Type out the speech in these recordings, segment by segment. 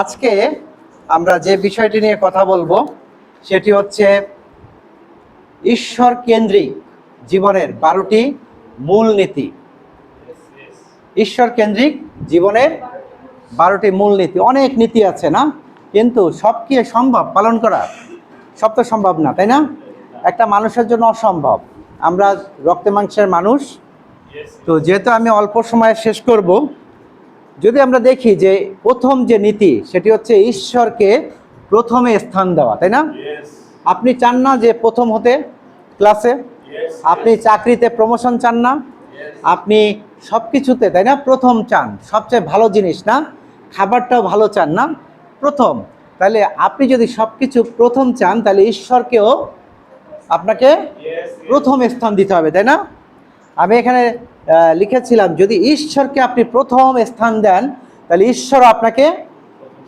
আজকে আমরা যে বিষয়টি নিয়ে কথা বলবো সেটি হচ্ছে ঈশ্বর কেন্দ্রিক জীবনের 12টি মূলনীতি। ঈশ্বর কেন্দ্রিক জীবনের 12টি মূলনীতি। অনেক নীতি আছে না, কিন্তু সব কি সম্ভব পালন করা? সব তো সম্ভব না, তাই না? একটা মানুষের জন্য অসম্ভব। আমরা রক্তে মাংসের মানুষ, তো যেহেতু আমি অল্প সময়ে শেষ করব, যদি আমরা দেখি যে প্রথম যে নীতি সেটি হচ্ছে ঈশ্বরকে প্রথমে স্থান দেওয়া, তাই না? আপনি চান না যে প্রথম হতে ক্লাসে? আপনি চাকরিতে প্রমোশন চান না? আপনি সব কিছুতে, তাই না, প্রথম চান, সবচেয়ে ভালো জিনিস না? খাবারটাও ভালো চান না? প্রথম। তাহলে আপনি যদি সব কিছু প্রথম চান, তাহলে ঈশ্বরকেও আপনাকে প্রথম স্থান দিতে হবে, তাই না? আমি এখানে লিখেছিলাম, যদি ঈশ্বরকে আপনি প্রথম স্থান দেন, তাহলে ঈশ্বর আপনাকে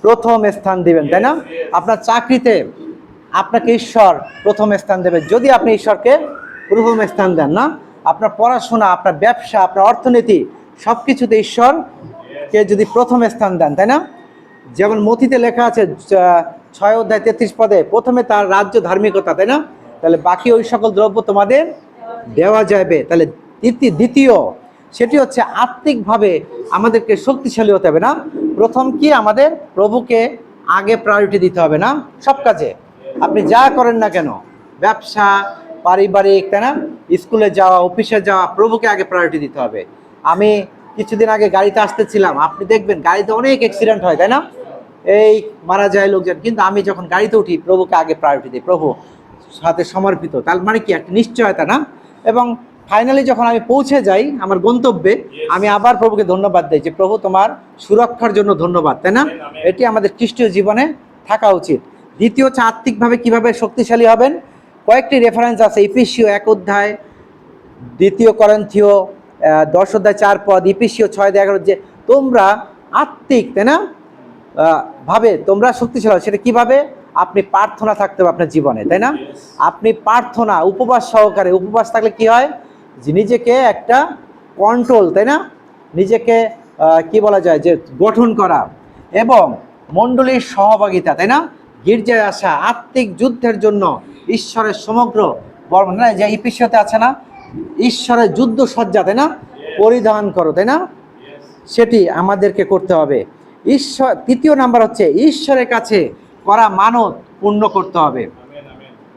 প্রথম স্থান দিবেন, তাই না? আপনার চাকরিতে আপনাকে ঈশ্বর প্রথম স্থান দেবে যদি আপনি ঈশ্বরকে প্রথম স্থান দেন, না? আপনার পড়াশোনা, আপনার ব্যবসা, আপনার অর্থনীতি, সব কিছুতে ঈশ্বরকে যদি প্রথম স্থান দেন, তাই না? যেমন মথিতে লেখা আছে 6 অধ্যায় 33 পদে, প্রথমে তার রাজ্য ধার্মিকতা, তাই না? তাহলে বাকি ওই সকল দ্রব্য তোমাদের দেওয়া যাবে। তাহলে দ্বিতীয় সেটি হচ্ছে আত্মিকভাবে আমাদেরকে শক্তিশালী হতে হবে, না? প্রথম কি আমাদের প্রভুকে আগে প্রায়োরিটি দিতে হবে, না? সব কাজে আপনি যা করেন না কেন, ব্যবসা, পারিবারিক, তাই না, স্কুলে যাওয়া, অফিসে যাওয়া, প্রভুকে আগে প্রায়োরিটি দিতে হবে। আমি কিছুদিন আগে গাড়িতে আসতেছিলাম, আপনি দেখবেন গাড়িতে অনেক অ্যাক্সিডেন্ট হয়, তাই না? এই মারা যায় লোকজন, কিন্তু আমি যখন গাড়িতে উঠি প্রভুকে আগে প্রায়োরিটি দিই, প্রভু সাথে সমর্পিত। তার মানে কি একটা নিশ্চয়তা, না? এবং ফাইনালি যখন আমি পৌঁছে যাই আমার গন্তব্যে, আমি আবার প্রভুকে ধন্যবাদ দিই যে প্রভু তোমার সুরক্ষার জন্য ধন্যবাদ, তাই না? এটি আমাদের খ্রিস্টীয় জীবনে থাকা উচিত। দ্বিতীয় হচ্ছে আত্মিকভাবে কিভাবে শক্তিশালী হবেন। কয়েকটি রেফারেন্স আছে, ইফিসীয় 1 অধ্যায়, 2 করিন্থীয় 10 অধ্যায় 4 পদ, ইফিসীয় 6:11, যে তোমরা আত্মিক, তাই না, ভাবে তোমরা শক্তিশালী। সেটা কিভাবে? আপনি প্রার্থনা থাকতে হবে আপনার জীবনে, তাই না? আপনি প্রার্থনা, উপবাস সহকারে, উপবাস থাকলে কি হয়, যে নিজেকে একটা কন্ট্রোল, তাই না, নিজেকে কি বলা যায়, যে গঠন করা, এবং মণ্ডলীর সহভাগিতা, তাই না, গির্জায় আসা, আত্মিক যুদ্ধের জন্য ঈশ্বরের সমগ্র বর্ণনা, না যে ইফিসীয়তে আছে না, ঈশ্বরের যুদ্ধ সজ্জা, তাই না, পরিধান করো, তাই না, সেটি আমাদেরকে করতে হবে। ঈশ্বর, তৃতীয় নাম্বার হচ্ছে ঈশ্বরের কাছে করা মানত পূর্ণ করতে হবে।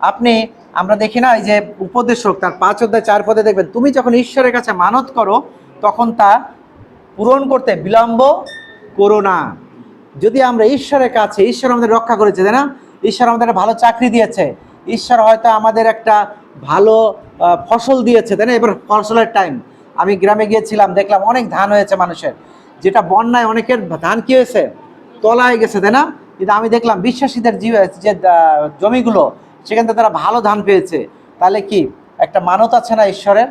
আপনি, আমরা দেখি না, এই যে উপদেশক তার 5 অধ্যায় 4 পদে দেখবেন, তুমি যখন ঈশ্বরের কাছে মানত করো তখন তা পূরণ করতে বিলম্ব করো না। যদি আমরা ঈশ্বরের কাছে, ঈশ্বর আমাদের রক্ষা করেছে, তাই না, ঈশ্বর আমাদের ভালো চাকরি দিয়েছে, ঈশ্বর হয়তো আমাদের একটা ভালো ফসল দিয়েছে, তাই না, এবার ফসলের টাইম। আমি গ্রামে গিয়েছিলাম, দেখলাম অনেক ধান হয়েছে মানুষের, যেটা বন্যায় অনেকের ধান কি হয়েছে, তলায় গেছে, তাই না? কিন্তু আমি দেখলাম বিশ্বাসীদের যে জমিগুলো, সেখান থেকে তারা ভালো ধান পেয়েছে। তাহলে কি একটা মানত আছে না ঈশ্বরের?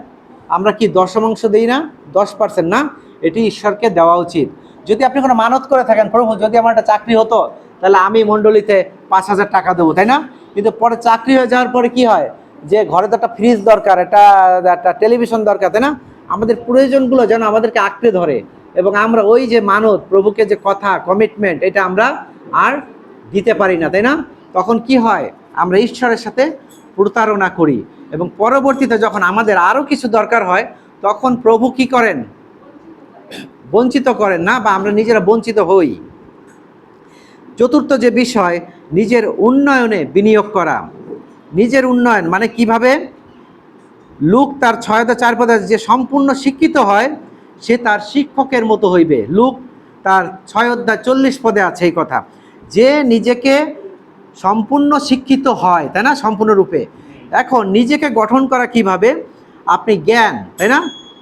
আমরা কি দশমাংশ দিই না? 10% না? এটি ঈশ্বরকে দেওয়া উচিত। যদি আপনি কোনো মানত করে থাকেন, প্রভু যদি আমার একটা চাকরি হতো তাহলে আমি মণ্ডলীতে 5,000 টাকা দেবো, তাই না? কিন্তু পরে চাকরি হয়ে যাওয়ার পরে কি হয়, যে ঘরে তো একটা ফ্রিজ দরকার, একটা টেলিভিশন দরকার, তাই না? আমাদের প্রয়োজনগুলো যেন আমাদেরকে আঁকড়ে ধরে, এবং আমরা ওই যে মানত, প্রভুকে যে কথা, কমিটমেন্ট, এটা আমরা আর দিতে পারি না, তাই না? তখন কি হয়, আমরা ঈশ্বরের সাথে প্রতারণা করি, এবং পরবর্তীতে যখন আমাদের আরও কিছু দরকার হয় তখন প্রভু কি করেন, বঞ্চিত করেন না, বা আমরা নিজেরা বঞ্চিত হই। চতুর্থ যে বিষয়, নিজের উন্নয়নে বিনিয়োগ করা। নিজের উন্নয়ন মানে কিভাবে? লুক তার 6:4 পদে, যে সম্পূর্ণ শিক্ষিত হয় সে তার শিক্ষকের মতো হইবে। লুক তার 6:40 পদে আছে এই কথা, যে নিজেকে সম্পূর্ণ শিক্ষিত হয়, তাই না, সম্পূর্ণরূপে। এখন নিজেকে গঠন করা কিভাবে? আপনি জ্ঞান, তাই না,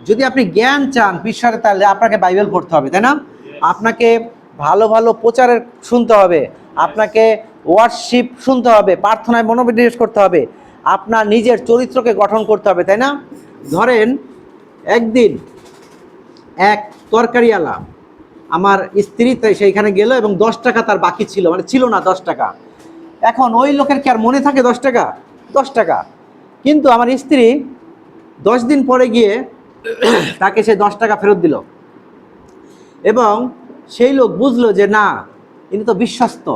যদি আপনি জ্ঞান চান ঈশ্বরে, তাহলে আপনাকে বাইবেল পড়তে হবে, তাই না? আপনাকে ভালো ভালো প্রচারের শুনতে হবে, আপনাকে ওয়ার্শিপ শুনতে হবে, প্রার্থনায় মনোনিবেশ করতে হবে, আপনার নিজের চরিত্রকে গঠন করতে হবে, তাই না? ধরেন একদিন এক তরকারিওয়ালা, আমার স্ত্রী সেইখানে গেল এবং 10 টাকা তার বাকি ছিল, মানে ছিল না 10 টাকা। এখন ওই লোকের কি আর মনে থাকে 10 টাকা? 10 টাকা। কিন্তু আমার স্ত্রী 10 দিন পরে গিয়ে তাকে সে 10 টাকা ফেরত দিল, এবং সেই লোক বুঝলো যে না, ইনি তো বিশ্বস্ত।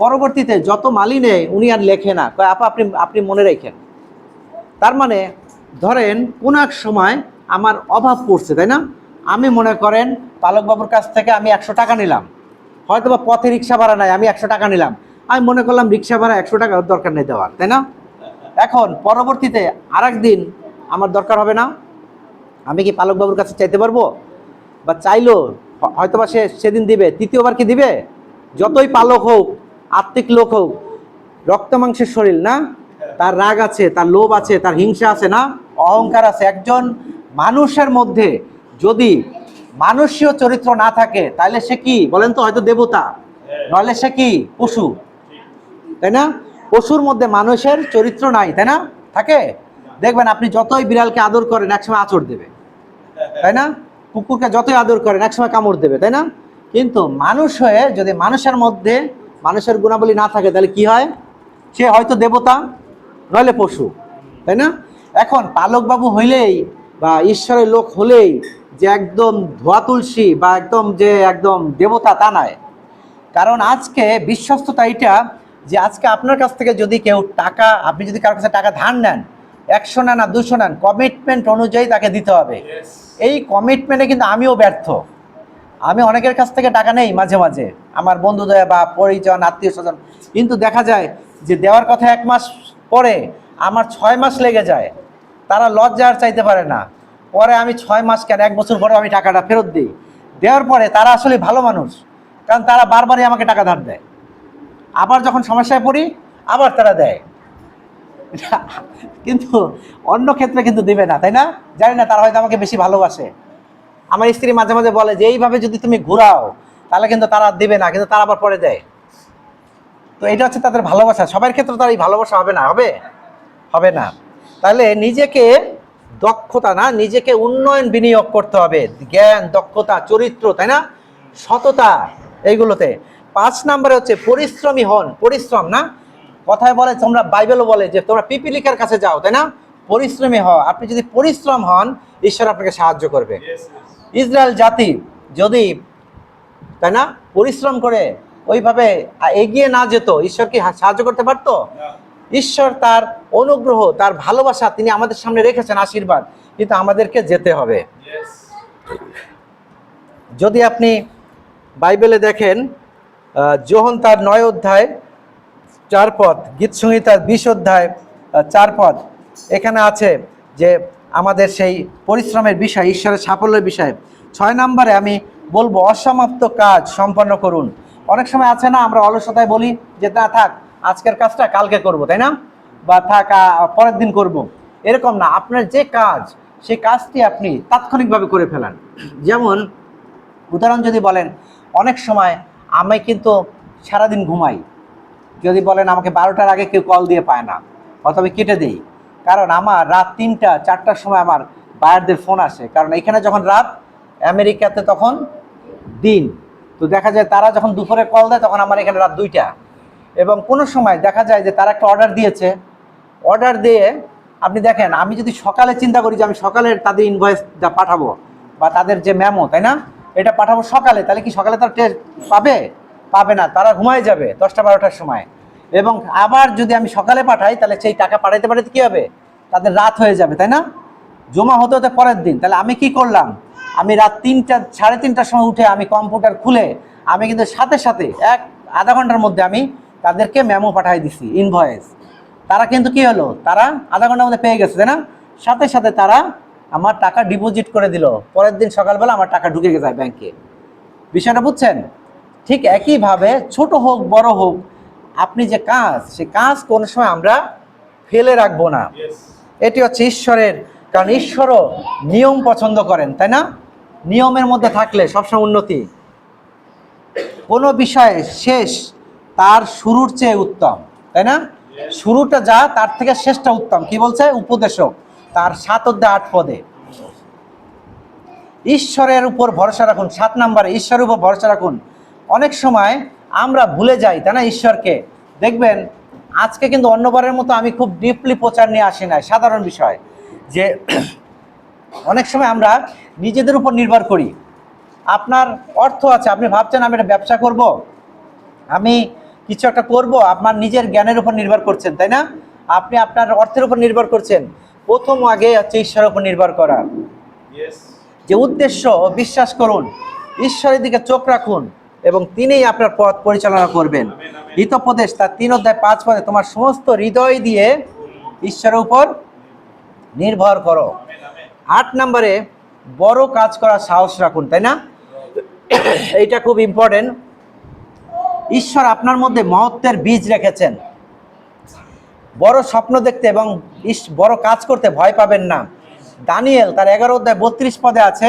পরবর্তীতে যত মালই নেয় উনি আর লেখে না, কয় আপা আপনি আপনি মনে রাখেন। তার মানে ধরেন কোন এক সময় আমার অভাব পড়ছে, তাই না? আমি মনে করেন পালকবাবুর কাছ থেকে আমি 100 টাকা নিলাম, হয়তো বা পথে রিক্সা ভাড়া নাই, আমি 100 টাকা নিলাম, আমি মনে করলাম রিক্সা ভাড়া 100 টাকা দরকার নেই দেওয়ার, তাই না? এখন পরবর্তীতে আরেকদিন আমার দরকার হবে না, আমি কি পালকবাবুর কাছে চাইতে পারবো? বা চাইলো হয়তো বা সে সেদিন দিবে, তৃতীয়বার কি দিবে? যতই পালক হোক, আত্মিক লোক হোক, রক্ত মাংসের শরীর না, তার রাগ আছে, তার লোভ আছে, তার হিংসা আছে না, অহংকার আছে। একজন মানুষের মধ্যে যদি মানুষীয় চরিত্র না থাকে তাহলে সে কি বলেন তো? হয়তো দেবতা, নইলে সে কি পশু, তাই না? পশুর মধ্যে মানুষের চরিত্র নাই, তাই না? থাকে। দেখবেন আপনি যতই বিড়ালকে আদর করেন একসময় আঁচড় দেবে, তাই না? কুকুরকে যতই আদর করেন একসময় কামড় দেবে, তাই না? কিন্তু মানুষ হয়ে যদি মানুষের মধ্যে মানুষের গুণাবলী না থাকে তাহলে কি হয়? সে হয়তো দেবতা নইলে পশু, তাই না? এখন পালকবাবু হইলেই বা ঈশ্বরের লোক হলেই যে একদম ধোয়া তুলসী বা একদম যে একদম দেবতা তা নয়। কারণ আজকে বিশ্বস্ততা এটা যে আজকে আপনার কাছ থেকে যদি কেউ টাকা, আপনি যদি কারোর কাছে টাকা ধার নেন, 100 নেন না 200 নেন, কমিটমেন্ট অনুযায়ী তাকে দিতে হবে। এই কমিটমেন্টে কিন্তু আমিও ব্যর্থ। আমি অনেকের কাছ থেকে টাকা নেই মাঝে মাঝে, আমার বন্ধুদের বা পরিজন আত্মীয় স্বজন, কিন্তু দেখা যায় যে দেওয়ার কথা 1 মাস পরে আমার 6 মাস লেগে যায়। তারা লজ্জা আর চাইতে পারে না। পরে আমি 6 মাস কেন 1 বছর পরে আমি টাকাটা ফেরত দিই। দেওয়ার পরে তারা আসলে ভালো মানুষ, কারণ তারা বারবারই আমাকে টাকা ধার দেয়। আবার যখন সমস্যায় পড়ি আবার তারা দেয়। কিন্তু অন্য ক্ষেত্রে কিন্তু দিবে না, তাই না? জানি না, তারা হয়তো আমাকে বেশি ভালোবাসে। আমার স্ত্রী মাঝে মাঝে বলে যে এইভাবে যদি তুমি ঘুরাও তাহলে কিন্তু তারা দিবে না, কিন্তু তারা আবার পরে দেয়। তো এটা হচ্ছে তাদের ভালোবাসা। সবার ক্ষেত্রে তার এই ভালোবাসা হবে না, হবে হবে না। তাহলে নিজেকে দক্ষতা না, নিজেকে উন্নয়ন বিনিয়োগ করতে হবে, জ্ঞান, দক্ষতা, চরিত্র, তাই না, সততা, এইগুলোতে। 5 নম্বরে হচ্ছে পরিশ্রমী হন। পরিশ্রম না, কথায় বলে, তোমরা বাইবেলও বলে যে তোমরা পিপিলিকার কাছে যাও, তাই না? পরিশ্রমী হও। আপনি যদি পরিশ্রম হন ঈশ্বর আপনাকে সাহায্য করবে। ইসরায়েল জাতি যদি, তাই না, পরিশ্রম করে ওইভাবে এগিয়ে না যেত, ঈশ্বর কি সাহায্য করতে পারতো? ঈশ্বর তার অনুগ্রহ, তার ভালোবাসা তিনি আমাদের সামনে রেখেছেন, আশীর্বাদ, কিন্তু আমাদেরকে যেতে হবে। যদি আপনি বাইবেলে দেখেন, যোহন তার 9 অধ্যায় 4 পদ, গীত সংহিতার 20 অধ্যায় 4 পদ, এখানে আছে যে আমাদের সেই পরিশ্রমের বিষয়, ঈশ্বরের সাফল্যের বিষয়। 6 নম্বরে আমি বলবো অসমাপ্ত কাজ সম্পন্ন করুন। অনেক সময় আছে না, আমরা অলসতায় বলি যে না থাক, আজকের কাজটা কালকে করব, তাই না? বা থাক পরের দিন করব। এরকম না, আপনার যে কাজ সেই কাজটি আপনি তাৎক্ষণিকভাবে করে ফেলান। যেমন উদাহরণ যদি বলেন, অনেক সময় আমি কিন্তু সারাদিন ঘুমাই। যদি বলেন আমাকে 12টার আগে কেউ কল দিয়ে পায় না, অথবা কেটে দিই, কারণ আমার রাত 3টা 4টার সময় আমার বায়ারদের ফোন আসে। কারণ এখানে যখন রাত, আমেরিকাতে তখন দিন। তো দেখা যায় তারা যখন দুপুরে কল দেয় তখন আমার এখানে রাত 2টা। এবং কোনো সময় দেখা যায় যে তারা একটা অর্ডার দিয়েছে, অর্ডার দিয়ে আপনি দেখেন, আমি যদি সকালে চিন্তা করি যে আমি সকালে তাদের ইনভয়েসটা পাঠাবো বা তাদের যে মেমো, তাই না, এটা পাঠাবো সকালে, তাহলে কি সকালে তারা টের পাবে? পাবে না, তারা ঘুমায় যাবে 10টা 12টার সময়। এবং আবার যদি আমি সকালে পাঠাই তাহলে সেই টাকা পাঠাইতে পাঠাইতে কী হবে? তাদের রাত হয়ে যাবে, তাই না? জমা হতে হতে পরের দিন। তাহলে আমি কি করলাম? আমি রাত 3টা 3:30টার সময় উঠে আমি কম্পিউটার খুলে আমি কিন্তু সাথে সাথে আধা ঘন্টার মধ্যে আমি তাদেরকে মেমো পাঠাই দিছি, ইনভয়েস। তারা কিন্তু কি হলো, তারা আধা ঘন্টার মধ্যে পেয়ে গেছে, তাই না? সাথে সাথে তারা আমার টাকা ডিপোজিট করে দিল, পরের দিন সকালবেলা আমার টাকা ঢুকে যায় ব্যাংকে। বিষয়টা বুঝছেন? ঠিক একইভাবে ছোট হোক বড় হোক, আপনি যে কাজ, সে কাজ কোনো সময় আমরা ফেলে রাখবো না। এটি হচ্ছে ঈশ্বরের, কারণ ঈশ্বরও নিয়ম পছন্দ করেন, তাই না? নিয়মের মধ্যে থাকলে সবসময় উন্নতি। কোনো বিষয়ে শেষ তার শুরুর চেয়ে উত্তম, তাই না? শুরুটা যা তার থেকে শেষটা উত্তম। কি বলছে উপদেশক তার 7 অধ্যায় 8 পদে? ঈশ্বরের উপর ভরসা রাখুন। 7 নম্বরে ঈশ্বরের উপর ভরসা রাখুন। অনেক সময় আমরা ভুলে যাই, তাই না, ঈশ্বরকে। দেখবেন আজকে কিন্তু অন্যবারের মতো আমি খুব ডিপলি প্রচার নিয়ে আসি না, সাধারণ বিষয় যে অনেক সময় আমরা নিজেদের উপর নির্ভর করি। আপনার অর্থ আছে, আপনি ভাবছেন আমি একটা ব্যবসা করব, আমি কিছু একটা করবো, আপনার নিজের জ্ঞানের উপর নির্ভর করছেন, তাই না? আপনি আপনার অর্থের উপর নির্ভর করছেন। প্রথম আগে হচ্ছে ঈশ্বরের উপর নির্ভর করা। যে উদ্দেশ্য ও বিশ্বাস করুন, ঈশ্বরের দিকে চোখ রাখুন এবং তিনিই আপনার পথ পরিচালনা করবেন। হিতোপদেশ তার 3:5 তোমার সমস্ত হৃদয় দিয়ে ঈশ্বরের উপর নির্ভর করো। 8 নম্বরে বড় কাজ করার সাহস রাখুন, তাই না? এইটা খুব ইম্পর্টেন্ট। ঈশ্বর আপনার মধ্যে মহত্বের বীজ রেখেছেন। বড় স্বপ্ন দেখতে এবং বড় কাজ করতে ভয় পাবেন না। দানিয়েল তার 11:32 আছে,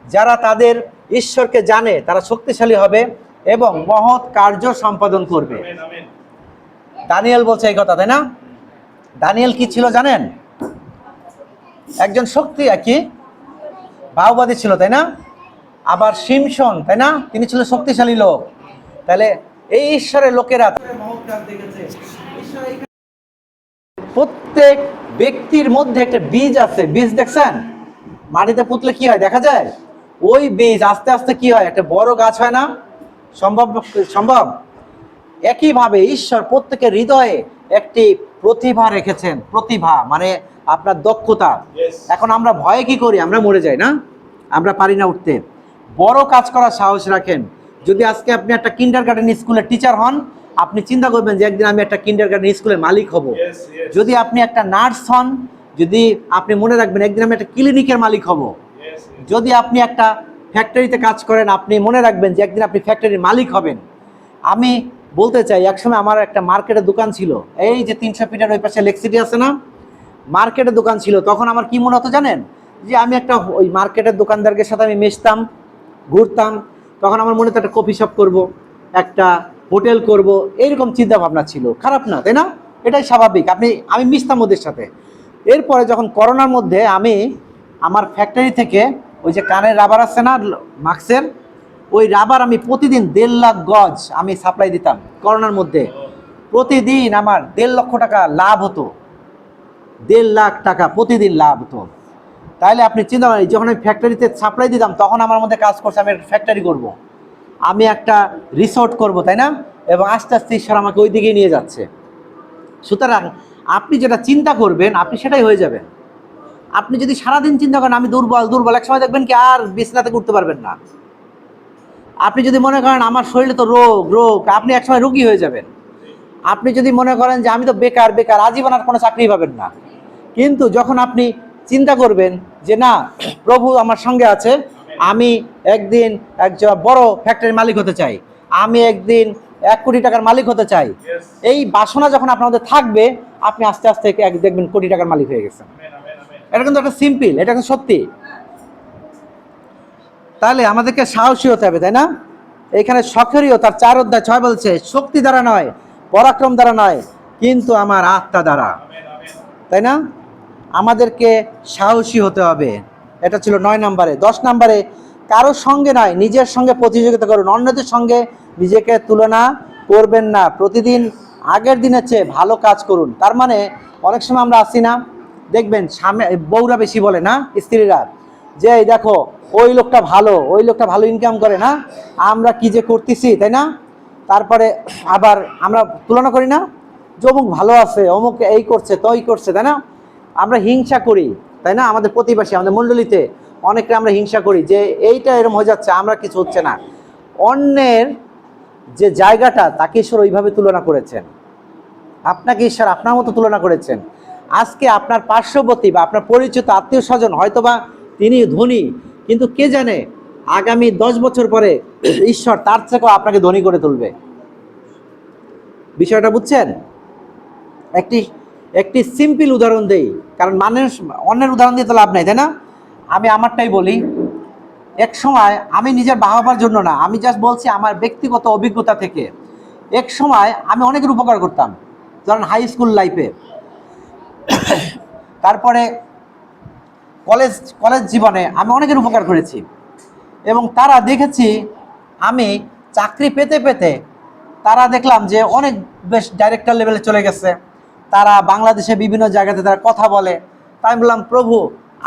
যারা তাদের ঈশ্বরকে জানে তারা শক্তিশালী হবে এবং মহৎ কার্য সম্পাদন করবে। দানিয়েল বলছে এই কথা, তাই না? দানিয়েল কি ছিল জানেন? একজন শক্তি কি বাহুবাদী ছিল, তাই না? আবার শিমশন, তাই না, তিনি ছিল শক্তিশালী লোক। তাহলে এই ঈশ্বরের লোকেরা প্রত্যেক ব্যক্তির মধ্যে একটা বীজ আছে। বীজ দেখছেন মাটিতে পুঁতলে কি হয় দেখা যায়? ওই বীজ আস্তে আস্তে কি হয়, একটা বড় গাছ হয় না? সম্ভব। একইভাবে ঈশ্বর প্রত্যেকের হৃদয়ে একটি প্রতিভা রেখেছেন। প্রতিভা মানে আপনার দক্ষতা। এখন আমরা ভয়ে কি করি? আমরা মরে যাই না, আমরা পারি না উঠতে। বড় কাজ করার সাহস রাখেন। যদি আজকে আপনি একটা কিন্ডারগার্টেন স্কুলের টিচার হন, আপনি চিন্তা করবেন যে একদিন আমি একটা কিন্ডারগার্টেন স্কুলের মালিক হব। যদি আপনি একটা নার্স হন, যদি আপনি মনে রাখবেন একদিন আমি একটা ক্লিনিকের মালিক হব। যদি আপনি একটা ফ্যাক্টরিতে কাজ করেন, আপনি মনে রাখবেন যে একদিন আপনি ফ্যাক্টরির মালিক হবেন। আমি বলতে চাই, একসময় আমার একটা মার্কেটের দোকান ছিল, এই যে 300 ফিটের ওই পাশে লেক সিটি আছে না, মার্কেটের দোকান ছিল। তখন আমার কি মনে হতো জানেন? যে আমি একটা ওই মার্কেটের দোকানদারদের সাথে আমি মিশতাম, ঘুরতাম। তখন আমার মনে হতো একটা কফি শপ করব, একটা হোটেল করব, এইরকম চিন্তা ভাবনা ছিল। খারাপ না, তাই না? এটাই স্বাভাবিক। আমি মিশতাম ওদের সাথে। এরপরে যখন করোনার মধ্যে আমি আমার ফ্যাক্টরি থেকে ওই যে কানের রাবার আছে না মাস্কের, ওই রাবার আমি প্রতিদিন 1.5 লাখ গজ আমি সাপ্লাই দিতাম করোনার মধ্যে। প্রতিদিন আমার 1.5 লক্ষ টাকা লাভ হতো। 1.5 লাখ টাকা প্রতিদিন লাভ হতো। তাহলে আপনি চিন্তা করেন, যখন আমি ফ্যাক্টরিতে সাপ্লাই দিতাম তখন আমার মধ্যে কাজ করছে আমি একটা ফ্যাক্টরি করব, আমি একটা রিসোর্ট করব, তাই না? এবং আস্তে আস্তে ঈশ্বর আমাকে ওই দিকেই নিয়ে যাচ্ছে। সুতরাং আপনি যেটা চিন্তা করবেন আপনি সেটাই হয়ে যাবেন। আপনি যদি সারাদিন চিন্তা করেন আমি দুর্বল, এক সময় দেখবেন কি আর বিছানা থেকে উঠতে পারবেন না। আপনি যদি মনে করেন আমার শরীরে তো রোগ, আপনি একসময় রোগী হয়ে যাবেন। আপনি যদি মনে করেন যে আমি তো বেকার, আজীবন আর কোনো চাকরি পাবেন না। কিন্তু যখন আপনি চিন্তা করবেন যে না, প্রভু আমার সঙ্গে আছে, আমি একদিন একজন বড় ফ্যাক্টরির মালিক হতে চাই, আমি একদিন 1 কোটি টাকার মালিক হতে চাই, এই বাসনা যখন আপনার মধ্যে থাকবে, আপনি আস্তে আস্তে দেখবেন কোটি টাকার মালিক হয়ে গেছেন। এটা কিন্তু একটা সিম্পল, এটা কিন্তু সত্যি। তাহলে আমাদেরকে সাহসী হতে হবে, তাই না? এখানে সক্রিয় তার 4:6 বলছে, শক্তি দ্বারা নয়, পরাক্রম দ্বারা নয়, কিন্তু আমার আত্মা দ্বারা, তাই না? আমাদেরকে সাহসী হতে হবে। এটা ছিল 9 নম্বরে। 10 নম্বরে কারোর সঙ্গে নয় নিজের সঙ্গে প্রতিযোগিতা করুন, অন্যদের সঙ্গে নিজেকে তুলনা করবেন না, প্রতিদিন আগের দিনের চেয়ে ভালো কাজ করুন। তার মানে অনেক সময় আমরা আসি না, দেখবেন সামনে বউরা বেশি বলে না, স্ত্রীরা, যে এই দেখো ওই লোকটা ভালো ইনকাম করে না, আমরা কি যে করতেছি, তাই না? তারপরে আবার আমরা তুলনা করি না, যে অমুক ভালো আছে, অমুক এই করছে তই করছে, তাই না? আমরা হিংসা করি, তাই না? আমাদের প্রতিবেশী, আমাদের মণ্ডলীতে অনেকে আমরা হিংসা করি যে এইটা এরকম হয়ে যাচ্ছে, আমরা কিছু হচ্ছে না। অন্যের যে জায়গাটা তাকে ঈশ্বর ওইভাবে তুলনা করেছেন, আপনাকে ঈশ্বর আপনার মতো তুলনা করেছেন। আজকে আপনার পার্শ্ববর্তী বা আপনার পরিচিত আত্মীয় স্বজন হয়তোবা তিনি ধনী, কিন্তু কে জানে আগামী 10 বছর পরে ঈশ্বর তার থেকেও আপনাকে ধনী করে তুলবে। বিষয়টা বুঝছেন? একটি সিম্পল উদাহরণ দেই, কারণ মানুষ অন্যের উদাহরণ দিয়ে তো লাভ নাই, তাই না? আমি আমারটাই বলি। এক সময় আমি নিজের বাহবার জন্য না, আমি জাস্ট বলছি আমার ব্যক্তিগত অভিজ্ঞতা থেকে। এক সময় আমি অনেকের উপকার করতাম, ধরেন হাই স্কুল লাইফে, তারপরে কলেজ জীবনে আমি অনেকের উপকার করেছি। এবং তারা দেখেছি আমি চাকরি পেতে পেতে তারা দেখলাম যে অনেক বেশ ডাইরেক্টর লেভেলে চলে গেছে। তারা বাংলাদেশে বিভিন্ন জায়গাতে তারা কথা বলে। তাই আমি বললাম, প্রভু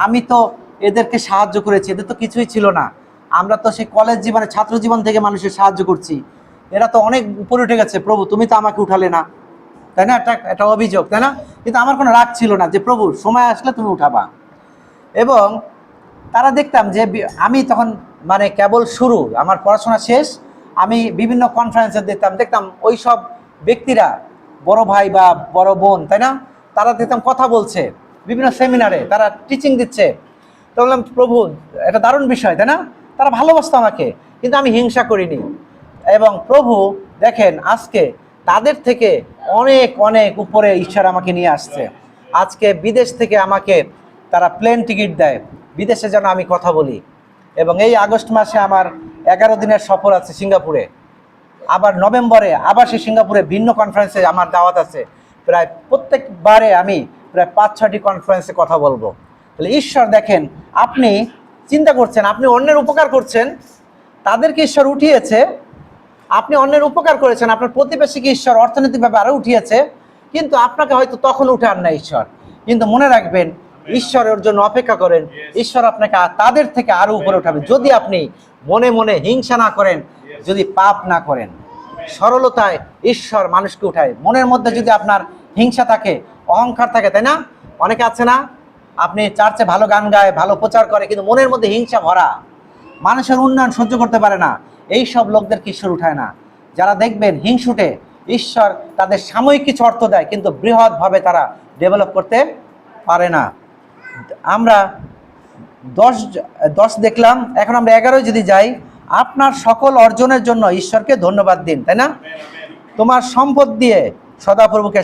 আমি তো এদেরকে সাহায্য করেছি, এদের তো কিছুই ছিল না, আমরা তো সেই কলেজ জীবনে ছাত্র জীবন থেকে মানুষের সাহায্য করছি, এরা তো অনেক উপরে উঠে গেছে, প্রভু তুমি তো আমাকে উঠালে না, তাই না? একটা অভিযোগ, তাই না? কিন্তু আমার কোনো রাগ ছিল না যে প্রভু সময় আসলে তুমি উঠাবা। এবং তারা দেখতাম যে আমি তখন মানে কেবল শুরু, আমার পড়াশোনা শেষ, আমি বিভিন্ন কনফারেন্সে দেখতাম ওই সব ব্যক্তিরা, বড় ভাই বা বড় বোন, তাই না, তারা দেখতাম কথা বলছে বিভিন্ন সেমিনারে, তারা টিচিং দিচ্ছে। তো বললাম প্রভু এটা দারুণ বিষয়, তাই না? তারা ভালোবাসতো আমাকে, কিন্তু আমি হিংসা করিনি। এবং প্রভু দেখেন আজকে তাদের থেকে অনেক অনেক উপরে ঈশ্বর আমাকে নিয়ে আসছে। আজকে বিদেশ থেকে আমাকে তারা প্লেন টিকিট দেয়, বিদেশে যেন আমি কথা বলি। এবং এই আগস্ট মাসে আমার 11 দিনের সফর আছে সিঙ্গাপুরে, আবার নভেম্বরে আবার সেই সিঙ্গাপুরে ভিন্ন কনফারেন্সে আমার দাওয়াত আছে। প্রায় প্রত্যেকবারে আমি প্রায় 5-6টি কনফারেন্সে কথা বলবো। তাহলে ঈশ্বর দেখেন, আপনি চিন্তা করছেন, আপনি অন্যের উপকার করছেন, তাদেরকে ঈশ্বর উঠিয়েছে, আপনি অন্যের উপকার করেছেন, আপনার প্রতিবেশীকে ঈশ্বর অর্থনৈতিকভাবে আরও উঠিয়েছে, কিন্তু আপনাকে হয়তো তখন উঠান না ঈশ্বর। কিন্তু মনে রাখবেন, ঈশ্বরের জন্য অপেক্ষা করেন, ঈশ্বর আপনাকে তাদের থেকে আরও উপরে উঠাবে, যদি আপনি মনে মনে হিংসা না করেন, যদি পাপ না করেন। সরলতায় ঈশ্বর মানুষকে উঠায়। মনের মধ্যে যদি আপনার হিংসা থাকে, অহংকার থাকে, তাই না? অনেকে আছে না, আপনি চার্চে ভালো গান গায়, ভালো প্রচার করে, কিন্তু মনের মধ্যে হিংসা ভরা, মানুষের উন্নয়ন সহ্য করতে পারে না, এই সব লোকদেরকে ঈশ্বর উঠায় না। যারা দেখবেন হিংসুটে, ঈশ্বর তাদের সাময়িক কিছু অর্থ দেয়, কিন্তু বৃহৎভাবে তারা ডেভেলপ করতে পারে না। আমরা 10 দেখলাম, এখন আমরা 11 যদি যাই, আপনার সকল অর্জনের জন্য ঈশ্বরকে ধন্যবাদ দিন, তাই না? তোমার সম্পদ দিয়ে সদাপ্রভুকে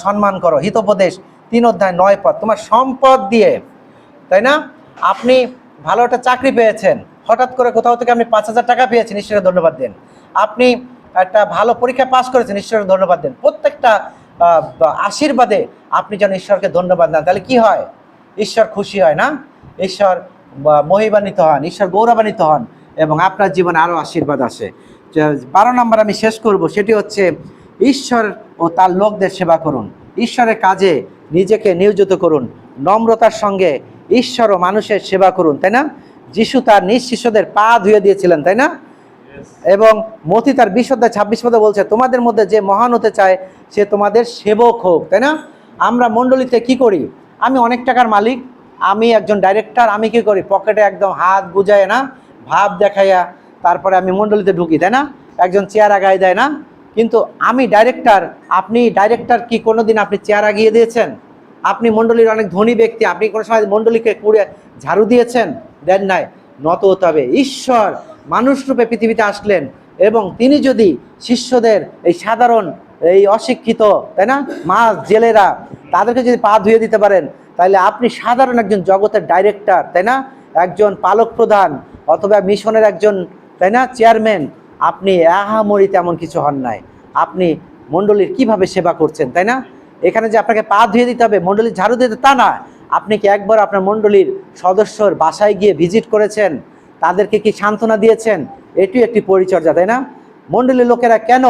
সম্মান করো, হিতোপদেশ 3:9 তোমার সম্পদ দিয়ে, তাই না? আপনি ভালো একটা চাকরি পেয়েছেন, হঠাৎ করে কোথাও থেকে আপনি 5,000 টাকা পেয়েছেন, ঈশ্বরের ধন্যবাদ দেন। আপনি একটা ভালো পরীক্ষা পাস করেছেন, ঈশ্বরের ধন্যবাদ দেন। প্রত্যেকটা আশীর্বাদে আপনি যেন ঈশ্বরকে ধন্যবাদ দেন, তাহলে কি হয়? ঈশ্বর খুশি হয়, না? ঈশ্বর মহিমান্বিত হন, ঈশ্বর গৌরবান্বিত হন, এবং আপনার জীবনে আরও আশীর্বাদ আসে। 12 নম্বর আমি শেষ করব, সেটি হচ্ছে ঈশ্বর ও তার লোকদের সেবা করুন। ঈশ্বরের কাজে নিজেকে নিয়োজিত করুন, নম্রতার সঙ্গে ঈশ্বর ও মানুষের সেবা করুন, তাই না? যিশু তার নিজ শিষ্যদের পা ধুয়ে দিয়েছিলেন, তাই না? এবং মতি তার 20:26 বলছে, তোমাদের মধ্যে যে মহান হতে চায় সে তোমাদের সেবক হোক, তাই না? আমরা মণ্ডলীতে কি করি? আমি অনেক টাকার মালিক, আমি একজন ডাইরেক্টর, আমি কি করি? পকেটে একদম হাত গুজায়, না ভাব দেখাইয়া তারপরে আমি মণ্ডলীতে ঢুকি, তাই না? একজন চেয়ার আগায় দেয়, না? কিন্তু আমি ডাইরেক্টর, আপনি ডাইরেক্টর কি কোনোদিন আপনি চেয়ার আগিয়ে দিয়েছেন? আপনি মণ্ডলীর অনেক ধনী ব্যক্তি, আপনি কোনো সময় মণ্ডলীকে কুড়ে ঝাড়ু দিয়েছেন? দেন নাই। নত হতে হবে। ঈশ্বর মানুষ রূপে পৃথিবীতে আসলেন, এবং তিনি যদি শিষ্যদের, এই সাধারণ, এই অশিক্ষিত, তাই না, মাছ জেলেরা, তাদেরকে যদি পা ধুয়ে দিতে পারেন, তাহলে আপনি সাধারণ একজন জগতের ডাইরেক্টর, তাই না, একজন পালক প্রধান, অথবা মিশনের একজন, তাই না, চেয়ারম্যান, আপনি আহামরি তেমন কিছু হন নাই। আপনি মণ্ডলীর কিভাবে সেবা করছেন, তাই না? এখানে যে আপনাকে পা ধুয়ে দিতে হবে, মণ্ডলীর ঝাড়ু দিতে, তা না। আপনি কি একবার আপনার মণ্ডলীর সদস্যর বাসায় গিয়ে ভিজিট করেছেন? তাদেরকে কি সান্ত্বনা দিয়েছেন? এটি একটি পরিচর্যা, তাই না? মণ্ডলীর লোকেরা কেন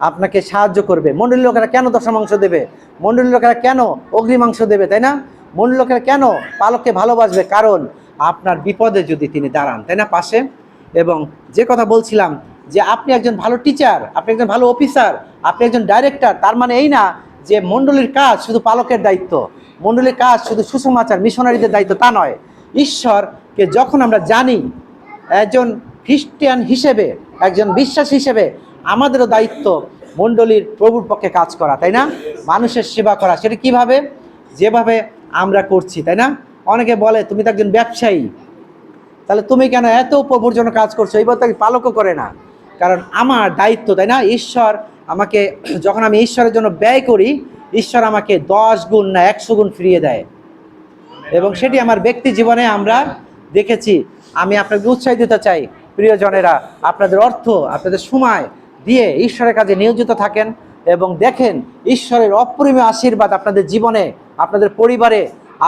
আপনাকে সাহায্য করবে? মণ্ডলীর লোকেরা কেন দশমাংশ দেবে? মণ্ডলীর লোকেরা কেন অগ্নিমাংশ দেবে, তাই না? মণ্ডলীর লোকেরা কেন পালককে ভালোবাসবে? কারণ আপনার বিপদে যদি তিনি দাঁড়ান, তাই না, পাশে। এবং যে কথা বলছিলাম, যে আপনি একজন ভালো টিচার, আপনি একজন ভালো অফিসার, আপনি একজন ডাইরেক্টর, তার মানে এই না যে মণ্ডলীর কাজ শুধু পালকের দায়িত্ব, মণ্ডলীর কাজ শুধু সুসমাচার মিশনারিদের দায়িত্ব, তা নয়। ঈশ্বরকে যখন আমরা জানি, একজন খ্রিস্টান হিসেবে, একজন বিশ্বাস হিসেবে, আমাদেরও দায়িত্ব মণ্ডলীর প্রভুর পক্ষে কাজ করা, তাই না? মানুষের সেবা করা। সেটা কিভাবে? যেভাবে আমরা করছি, তাই না? অনেকে বলে তুমি তো একজন ব্যবসায়ী, তাহলে তুমি কেন এত প্রভুর জন্য কাজ করছো? এইবার তাকে পালকও করে না, কারণ আমার দায়িত্ব, তাই না? ঈশ্বর আমাকে, যখন আমি ঈশ্বরের জন্য ব্যয় করি, ঈশ্বর আমাকে 10 গুণ না 100 গুণ ফিরিয়ে দেয়, এবং সেটি আমার ব্যক্তি জীবনে আমরা দেখেছি। আমি আপনাকে উৎসাহ দিতে চাই, প্রিয়জনেরা, আপনাদের অর্থ, আপনাদের সময় দিয়ে ঈশ্বরের কাজে নিয়োজিত থাকেন, এবং দেখেন ঈশ্বরের অপরিমেয় আশীর্বাদ আপনাদের জীবনে, আপনাদের পরিবারে,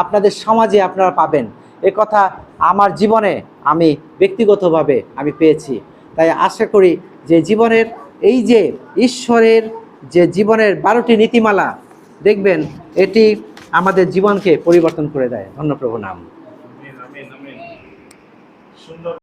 আপনাদের সমাজে আপনারা পাবেন। এ কথা আমার জীবনে আমি ব্যক্তিগতভাবে আমি পেয়েছি। তাই আশা করি যে জীবনের এই যে ঈশ্বরের যে জীবনের 12টি নীতিমালা, দেখবেন এটি আমাদের জীবনকে পরিবর্তন করে দেয়। ধন্য প্রভু নাম। আমিন, আমিন, আমিন। সুন্দর।